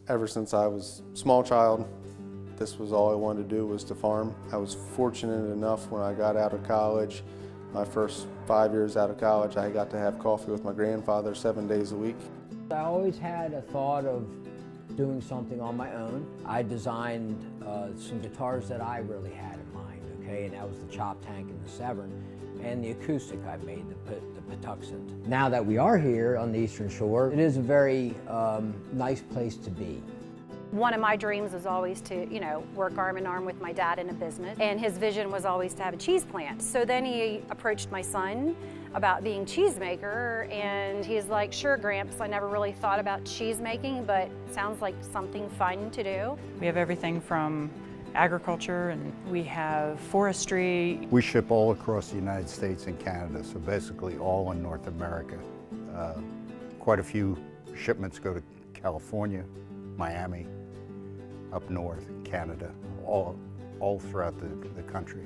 Ever since I was a small child, this was all I wanted to do, was to farm. I was fortunate enough when I got out of college, my first 5 years out of college, I got to have coffee with my grandfather 7 days a week. I always had a thought of doing something on my own. I designed some guitars that I really had in mind, okay, and that was the Chop Tank and the Severn, and the acoustic I made, the Patuxent. Now that we are here on the Eastern Shore, it is a very nice place to be. One of my dreams was always to, work arm in arm with my dad in a business, and his vision was always to have a cheese plant. So then he approached my son about being cheesemaker, and he's like, "Sure, Gramps, I never really thought about cheese making, but sounds like something fun to do." We have everything from agriculture, and we have forestry. We ship all across the United States and Canada, so basically all in North America. Quite a few shipments go to California, Miami, up north, Canada, all throughout the country.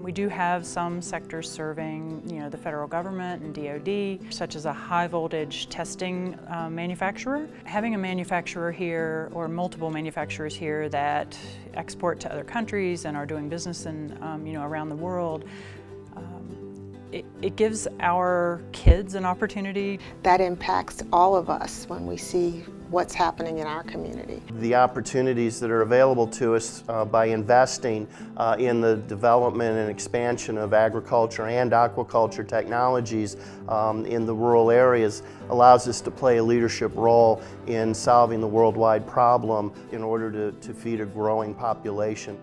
We do have some sectors serving, the federal government and DoD, such as a high voltage testing manufacturer. Having a manufacturer here, or multiple manufacturers here that export to other countries and are doing business in, around the world, it gives our kids an opportunity. That impacts all of us when we see what's happening in our community. The opportunities that are available to us by investing in the development and expansion of agriculture and aquaculture technologies in the rural areas allows us to play a leadership role in solving the worldwide problem in order to feed a growing population.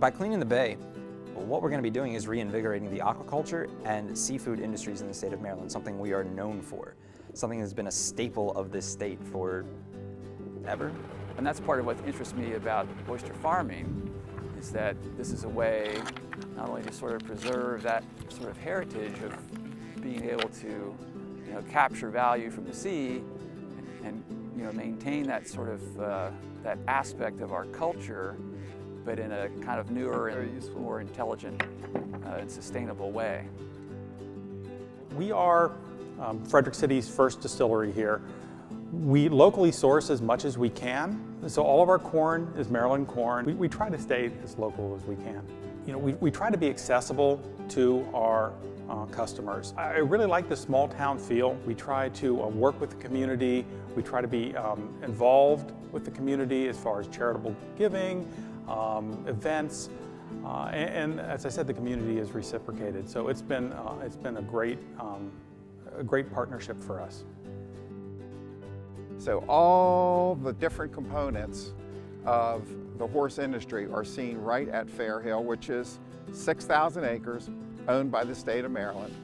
By cleaning the bay, what we're going to be doing is reinvigorating the aquaculture and seafood industries in the state of Maryland, something we are known for. Something that's been a staple of this state for ever. And that's part of what interests me about oyster farming, is that this is a way not only to sort of preserve that sort of heritage of being able to capture value from the sea and maintain that sort of that aspect of our culture, but in a kind of newer and more intelligent and sustainable way. We are Frederick City's first distillery here. We locally source as much as we can, so all of our corn is Maryland corn. We try to stay as local as we can. We try to be accessible to our customers. I really like the small town feel. We try to work with the community. We try to be involved with the community as far as charitable giving, events, and as I said, the community is reciprocated. So it's been a great partnership for us. So all the different components of the horse industry are seen right at Fairhill, which is 6,000 acres owned by the state of Maryland,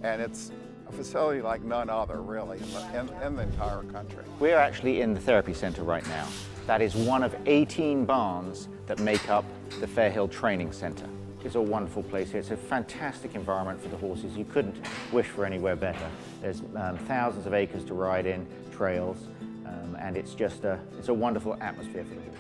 and it's a facility like none other really in the entire country. We're actually in the therapy center right now. That is one of 18 barns that make up the Fairhill Training Center. It's a wonderful place here. It's a fantastic environment for the horses. You couldn't wish for anywhere better. There's thousands of acres to ride in, trails, and it's a wonderful atmosphere for the horse.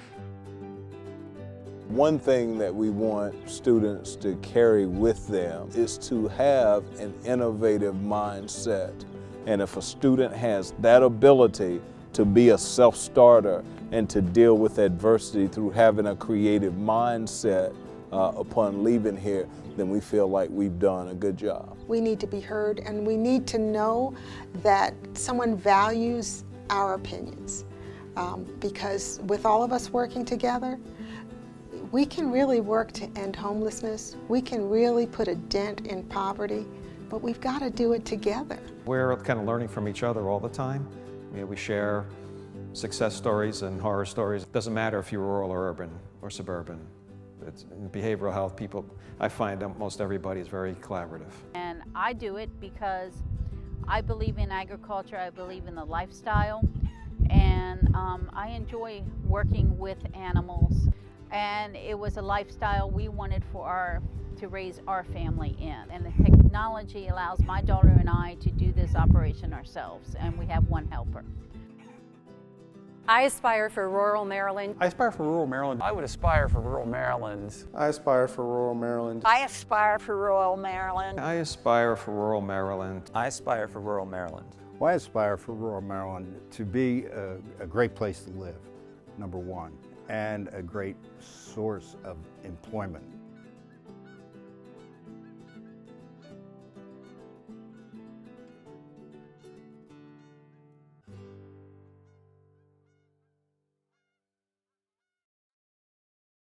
One thing that we want students to carry with them is to have an innovative mindset. And if a student has that ability to be a self-starter and to deal with adversity through having a creative mindset upon leaving here, then we feel like we've done a good job. We need to be heard, and we need to know that someone values our opinions. Because with all of us working together, we can really work to end homelessness. We can really put a dent in poverty, but we've got to do it together. We're kind of learning from each other all the time. We share success stories and horror stories. It doesn't matter if you're rural or urban or suburban. It's, in behavioral health, I find that most everybody is very collaborative. And I do it because I believe in agriculture, I believe in the lifestyle, and I enjoy working with animals. And it was a lifestyle we wanted to raise our family in. And the technology allows my daughter and I to do this operation ourselves, and we have one helper. I aspire for rural Maryland. I aspire for rural Maryland. I would aspire for rural Maryland. I aspire for rural Maryland. I aspire for rural Maryland. I aspire for rural Maryland. I aspire for rural Maryland. Well, I aspire for rural Maryland to be a great place to live. number one, and a great source of employment.